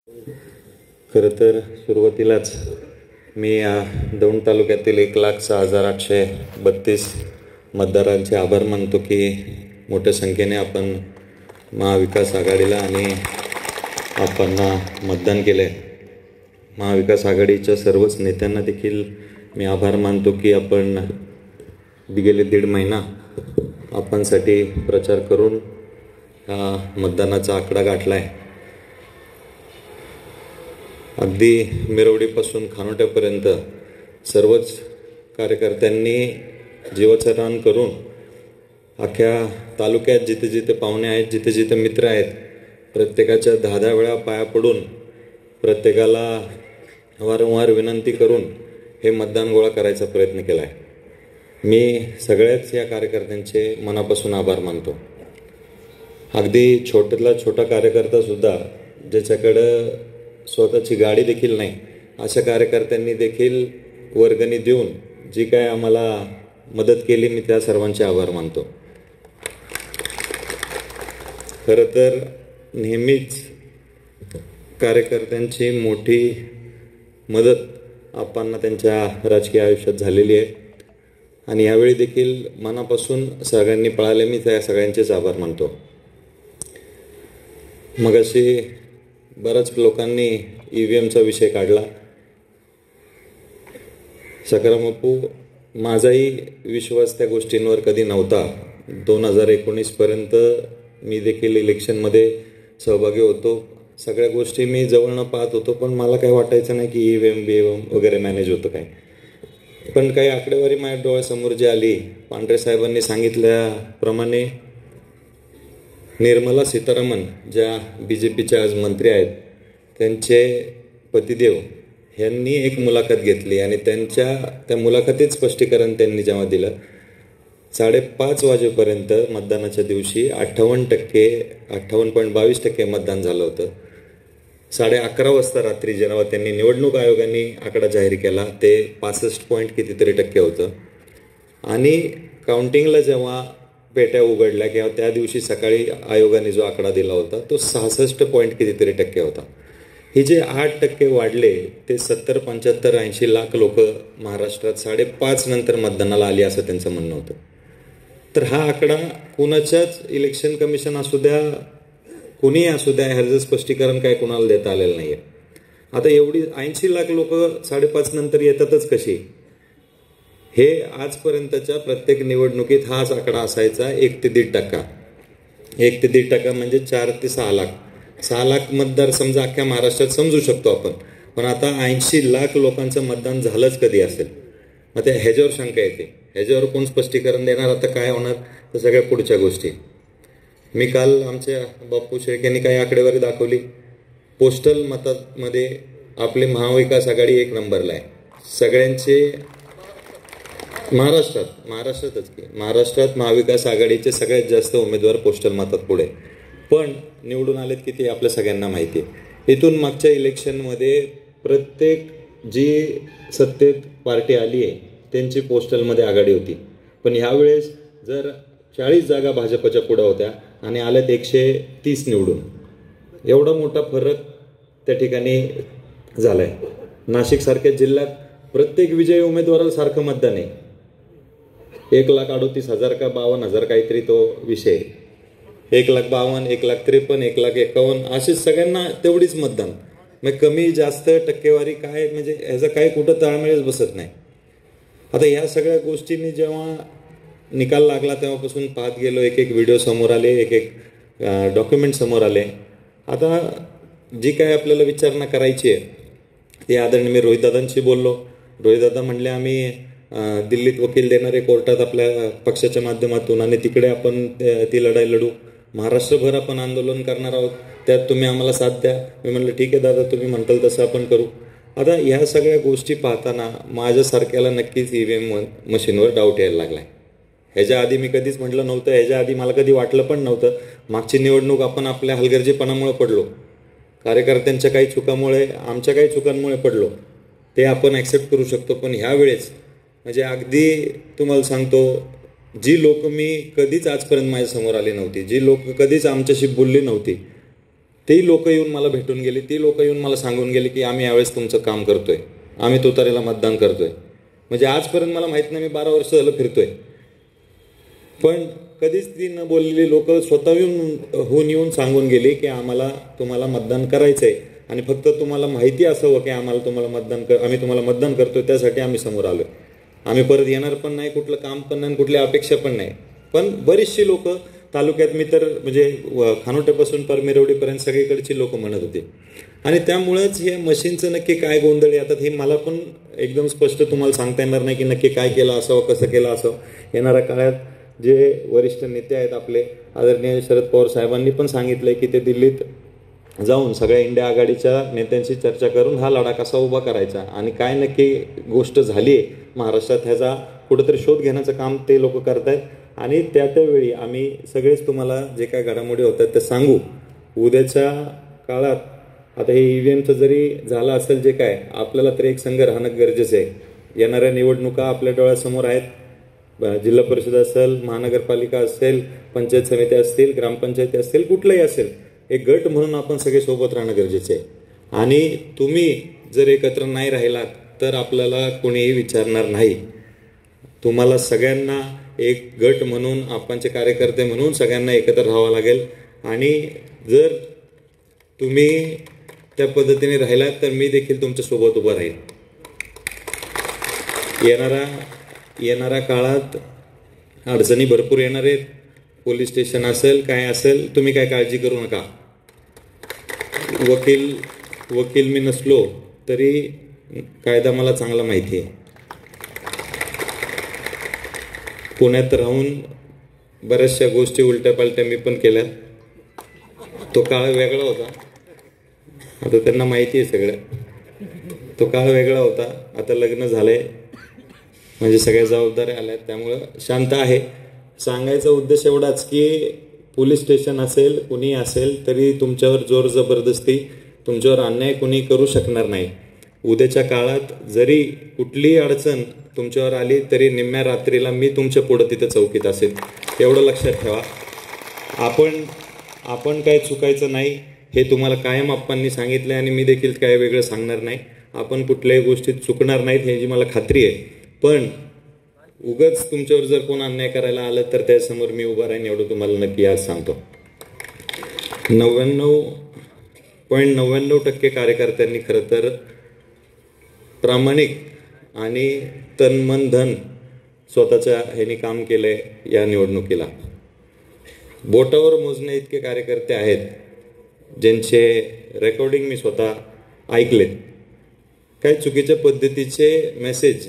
खरं तर सुरुवातीलाच मी दौंड तालुक्यातील 1,06,832 मतदारांचे आभार मानतो की मोठ्या संख्येने आपण महाविकास आघाडीला आणि आपण मतदान केलं आहे. महाविकास आघाडीच्या सर्वच नेत्यांना देखील मी आभार मानतो की आपण गेले 1.5 महिना आपणसाठी प्रचार करून मतदानाचा आकडा गाठला आहे. अगदी मिरवडीपासून खानोट्यापर्यंत सर्वच कार्यकर्त्यांनी जीवाचं रान करून अख्ख्या तालुक्यात जिथे जिथे पाहुणे आहेत, जिथे जिथे मित्र आहेत, प्रत्येकाच्या 10-10 वेळा पाया पडून प्रत्येकाला वारंवार विनंती करून हे मतदान गोळा करायचा प्रयत्न केला आहे. मी सगळ्याच या कार्यकर्त्यांचे मनापासून आभार मानतो. अगदी छोट्यातला छोटा कार्यकर्तासुद्धा ज्याच्याकडं स्वतःची गाडी देखील नाही अशा कार्यकर्त्यांनी देखील वर्गणी देऊन जी काय आम्हाला मदत केली, मी त्या सर्वांचे आभार मानतो. खरं तर नेहमीच कार्यकर्त्यांची मोठी मदत आपणांना त्यांच्या राजकीय आयुष्यात झालेली आहे आणि यावेळी देखील मनापासून सगळ्यांनी पळाले, मी त्या सगळ्यांचेच आभार मानतो. मगाशी बऱ्याच लोकांनी EVMचा विषय काढला. सकारामप्पू, माझाही विश्वास त्या गोष्टींवर कधी नव्हता. 2019 पर्यंत मी देखील इलेक्शनमध्ये सहभागी होतो. सगळ्या गोष्टी मी जवळनं पाहत होतो, पण मला काय वाटायचं नाही की EVM वगैरे मॅनेज होतं काय. पण काही आकडेवारी माझ्या डोळ्यासमोर जी आली, पांढरे साहेबांनी सांगितल्याप्रमाणे निर्मला सीतारामन ज्या BJPच्या आज मंत्री आहेत, त्यांचे पतिदेव यांनी एक मुलाखत घेतली आणि त्या मुलाखतीत स्पष्टीकरण त्यांनी जेव्हा दिलं, 5:30 वाजेपर्यंत मतदानाच्या दिवशी 58.22% मतदान झालं होतं. 11:30 वाजता रात्री जेव्हा त्यांनी निवडणूक आयोगाने आकडा जाहीर केला, ते 65 कितीतरी टक्के होतं आणि काउंटिंगला जेव्हा पेट्या उघडल्या किंवा त्या दिवशी सकाळी आयोगाने जो आकडा दिला होता तो 66 कितीतरी टक्के होता. हे जे 8% वाढले ते 70, 75, 80 लाख लोक महाराष्ट्रात 5:30 नंतर मतदानाला आली असं त्यांचं म्हणणं होतं. तर हा आकडा कुणाच्याच इलेक्शन कमिशन असू द्या, कुणीही असू द्या, ह्याचं स्पष्टीकरण काय कुणाला देता आलेलं नाही आहे. आता एवढी 80 लाख लोक 5:30 नंतर येतातच कशी, हे आजपर्यंतच्या प्रत्येक निवडणुकीत हाच आकडा असायचा 1 ते 1.5%. 1 ते 1.5% म्हणजे 4 ते 6 लाख. 6 लाख मतदार समजा अख्ख्या महाराष्ट्रात समजू शकतो आपण, पण आता 80 लाख लोकांचं मतदान झालंच कधी असेल. मग त्या ह्याच्यावर शंका येते, ह्याच्यावर कोण स्पष्टीकरण देणार, आता काय होणार, तर सगळ्या पुढच्या गोष्टी. मी काल आमच्या बापू शेख यांनी काही आकडेवारी दाखवली. पोस्टल मतामध्ये आपली महाविकास आघाडी 1 नंबरला आहे. सगळ्यांचे महाराष्ट्रात महाविकास आघाडीचे सगळ्यात जास्त उमेदवार पोस्टल मतात पुढे, पण निवडून आलेत किती आपल्या सगळ्यांना माहिती आहे. इथून मागच्या इलेक्शनमध्ये प्रत्येक जी सत्तेत पार्टी आली आहे त्यांची पोस्टलमध्ये आघाडी होती, पण ह्यावेळेस जर 40 जागा भाजपच्या पुढे होत्या आणि आल्यात 130 निवडून. एवढा मोठा फरक त्या ठिकाणी झालाय. नाशिकसारख्या जिल्ह्यात प्रत्येक विजयी उमेदवाराला सारखं मतदान आहे. 1,38,000 का 52,000 काहीतरी तो विषय, 1,52,000, 1,53,000, 1,51,000 अशीच सगळ्यांना तेवढीच मतदान. मग कमी जास्त टक्केवारी काय, म्हणजे ह्याचा काही कुठं ताळमेळच बसत नाही. आता ह्या सगळ्या गोष्टींनी जेव्हा निकाल लागला तेव्हापासून पाहत गेलो, एक व्हिडिओ समोर आले, एक डॉक्युमेंट समोर आले. आता जी काय आपल्याला विचारणा करायची आहे ती आदरणीय मी रोहितदादांशी बोललो. रोहितदादा म्हणले आम्ही दिल्लीत वकील देणारे कोर्टात आपल्या पक्षाच्या माध्यमातून, आणि तिकडे आपण ती लढाई लढू, महाराष्ट्रभर आपण आंदोलन करणार आहोत, त्यात तुम्ही आम्हाला साथ द्या. मी म्हणलं ठीक आहे दादा, तुम्ही म्हणताल तसं आपण करू. आता ह्या सगळ्या गोष्टी पाहताना माझ्यासारख्याला नक्कीच EVM मशीनवर डाऊट यायला लागलाय. ह्याच्या आधी मी कधीच म्हटलं नव्हतं, ह्याच्या आधी मला कधी वाटलं पण नव्हतं. मागची निवडणूक आपण आपल्या हलगर्जीपणामुळे पडलो, कार्यकर्त्यांच्या काही चुकामुळे, आमच्या काही चुकांमुळे पडलो, ते आपण ॲक्सेप्ट करू शकतो. पण ह्यावेळेस म्हणजे अगदी तुम्हाला सांगतो, जी लोक मी कधीच आजपर्यंत माझ्यासमोर आली नव्हती, जी लोक कधीच आमच्याशी बोलली नव्हती, ती लोक येऊन मला भेटून गेली, ती लोक येऊन मला सांगून गेली की आम्ही यावेळेस तुमचं काम करतोय, आम्ही तुतारीला मतदान करतोय. म्हणजे आजपर्यंत मला माहीत नाही, मी 12 वर्ष झालं फिरतोय, पण कधीच ती न बोललेली लोक स्वतः येऊन सांगून गेली की आम्हाला तुम्हाला मतदान करायचंय आणि फक्त तुम्हाला माहिती असावं की आम्ही तुम्हाला मतदान करतोय, त्यासाठी आम्ही समोर आलो. आम्ही परत येणार पण नाही, कुठलं काम पण नाही, कुठली अपेक्षा पण नाही. पण बरीचशी लोक तालुक्यात, मी तर म्हणजे खानोट्यापासून पर मिरवडीपर्यंत सगळीकडची लोक म्हणत होती. आणि त्यामुळेच हे मशीनचं नक्की काय गोंधळ येतात हे मला पण एकदम स्पष्ट तुम्हाला सांगता येणार नाही की नक्की काय केलं असावं, कसं केलं असावं. येणाऱ्या काळात जे वरिष्ठ नेते आहेत आपले आदरणीय शरद पवार साहेबांनी पण सांगितलंय की ते दिल्लीत जाऊन सगळ्या इंडिया आघाडीच्या नेत्यांशी चर्चा करून हा लढा कसा उभा करायचा आणि काय नक्की गोष्ट झाली आहे महाराष्ट्रात ह्याचा कुठंतरी शोध घेण्याचं काम ते लोक करत आहेत. आणि त्यावेळी आम्ही सगळेच तुम्हाला जे काय घडामोडी होतात ते सांगू. उद्याच्या काळात आता हे EVMचं जरी झालं असेल जे काय, आपल्याला तरी एक संघ राहणं गरजेचं आहे. येणाऱ्या निवडणुका आपल्या डोळ्यासमोर आहेत. जिल्हा परिषद असेल, महानगरपालिका असेल, पंचायत समिती असतील, ग्रामपंचायती असतील, कुठलंही असेल, एक गट म्हणून आपण सगळे सोबत राहणं गरजेचं आहे. आणि तुम्ही जर एकत्र नाही राहिलात तर आपल्याला कोणीही विचारणार नाही. तुम्हाला सगळ्यांना एक गट म्हणून, आपणचे कार्यकर्ते म्हणून सगळ्यांना एकत्र राहावं लागेल. आणि जर तुम्ही त्या पद्धतीने राहिलात तर मी देखील तुमच्यासोबत उभा राहील. येणाऱ्या काळात अडचणी भरपूर येणार आहेत. पोलीस स्टेशन असेल, काय असेल, तुम्ही काय काळजी करू नका. वकील मी नसलो तरी कायदा मला चांगला माहिती आहे. पुण्यात राहून बऱ्याचशा गोष्टी उलट्या पालट्या मी पण केल्या. तो काळ वेगळा होता, आता त्यांना माहिती आहे सगळं. तो काळ वेगळा होता, आता लग्न झालंय म्हणजे सगळ्या जबाबदाऱ्या आल्या, त्यामुळं शांत आहे. सांगायचा उद्देश एवढाच की पोलीस स्टेशन असेल, कुणी असेल तरी तुमच्यावर जोर जबरदस्ती, तुमच्यावर अन्याय कुणी करू शकणार नाही. उद्याच्या काळात जरी कुठलीही अडचण तुमच्यावर आली तरी निम्म्या रात्रीला मी तुमच्या पुढं तिथं चौकीत असेल, एवढं लक्षात ठेवा. आपण काय चुकायचं नाही हे तुम्हाला कायम आप्पांनी सांगितलं आणि मी देखील काय वेगळं सांगणार नाही. आपण कुठल्याही गोष्टीत चुकणार नाहीत ह्याची मला खात्री आहे. पण उगाच तुमच्यावर जर कोण अन्याय करायला आलं तर त्यासमोर मी उभा राहीन, एवढं तुम्हाला नक्की आज सांगतो. 99.99% कार्यकर्त्यांनी खरं तर प्रामाणिक आणि तन मन धन स्वतःच्या ह्यानी काम केलंय. या निवडणुकीला बोटावर मोजणे इतके कार्यकर्ते आहेत ज्यांचे रेकॉर्डिंग मी स्वतः ऐकलेत. काही चुकीच्या पद्धतीचे मेसेज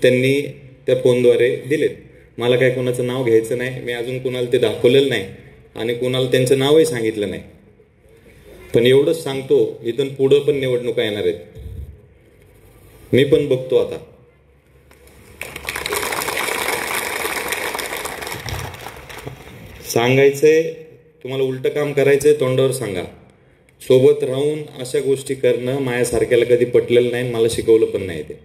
त्यांनी त्या फोनद्वारे दिलेत. मला काय कोणाचं नाव घ्यायचं नाही, मी अजून कुणाला ते दाखवलेलं नाही आणि कुणाला त्यांचं नावही सांगितलं नाही. पण एवढंच सांगतो, इथून पुढं पण निवडणुका येणार आहेत. मी पण बघतो आता. सांगायचंय तुम्हाला, उलटं काम करायचंय तोंडावर सांगा. सोबत राहून अशा गोष्टी करणं माझ्यासारख्याला कधी पटलेलं नाही, मला शिकवलं पण नाही. ते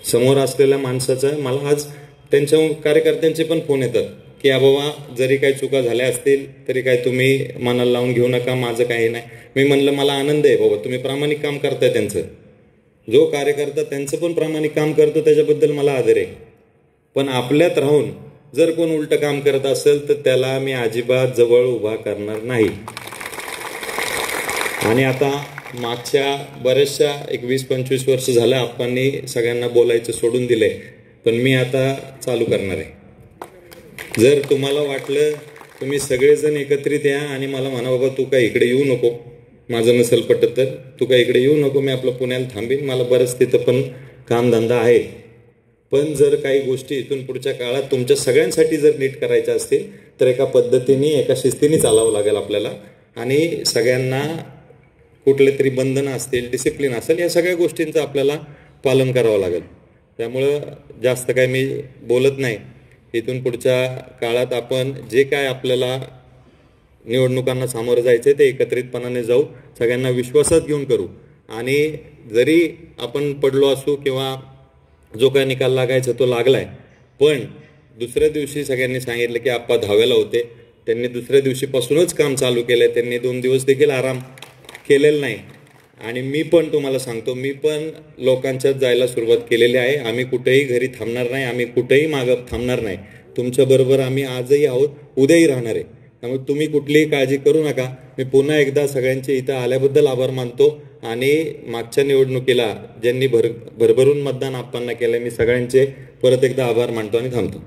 समोर असलेल्या माणसाचं मला आज त्यांच्या कार्यकर्त्यांचे पण फोन येतात की बाबा जरी काही चुका झाल्या असतील तरी काय तुम्ही मनाला लावून घेऊ नका, माझं काही नाही. मी म्हणलं मला आनंद आहे बाबा, तुम्ही प्रामाणिक काम करताय. त्यांचं जो कार्यकर्ता त्यांचं पण प्रामाणिक काम करतो त्याच्याबद्दल मला आदर आहे. पण आपल्यात राहून जर कोण उलटं काम करत असेल तर त्याला मी अजिबात जवळ उभा करणार नाही. आणि आता मागच्या बऱ्याचशा 20-25 वर्ष झालं आपणनी सगळ्यांना बोलायचं सोडून दिलंय, पण मी आता चालू करणार आहे. जर तुम्हाला वाटलं तुम्ही सगळेजण एकत्रित या आणि मला म्हणा बाबा तू काय इकडे येऊ नको, माझं नसेल पटत तर तू काय इकडे येऊ नको, मी आपलं पुण्याला थांबीन, मला बरंच तिथं पण कामधंदा आहे. पण जर काही गोष्टी इथून पुढच्या काळात तुमच्या सगळ्यांसाठी जर नीट करायच्या असतील तर एका पद्धतीने, एका शिस्तीने चालावं लागेल आपल्याला. आणि सगळ्यांना कुठले तरी बंधनं असतील, डिसिप्लिन असेल, या सगळ्या गोष्टींचं आपल्याला पालन करावं लागेल. त्यामुळं जास्त काय मी बोलत नाही. इथून पुढच्या काळात आपण जे काय आपल्याला निवडणुकांना सामोरं जायचं ते एकत्रितपणाने जाऊ, सगळ्यांना विश्वासात घेऊन करू. आणि जरी आपण पडलो असू किंवा जो काय निकाल लागायचा तो लागलाय, पण दुसऱ्या दिवशी सगळ्यांनी सांगितलं की आप्पा धाव्याला होते, त्यांनी दुसऱ्या दिवशीपासूनच काम चालू केलंय. त्यांनी 2 दिवस देखील आराम केलेला नाही. आणि मी पण तुम्हाला सांगतो, मी पण लोकांच्यात जायला सुरुवात केलेली आहे. आम्ही कुठेही घरी थांबणार नाही, आम्ही कुठेही मागं थांबणार नाही. तुमच्याबरोबर आम्ही आजही आहोत, उद्याही राहणार आहे. त्यामुळे तुम्ही कुठलीही काळजी करू नका. मी पुन्हा एकदा सगळ्यांचे इथं आल्याबद्दल आभार मानतो. आणि मागच्या निवडणुकीला ज्यांनी भरभरून मतदान आपल्याला केलं, मी सगळ्यांचे परत एकदा आभार मानतो आणि थांबतो.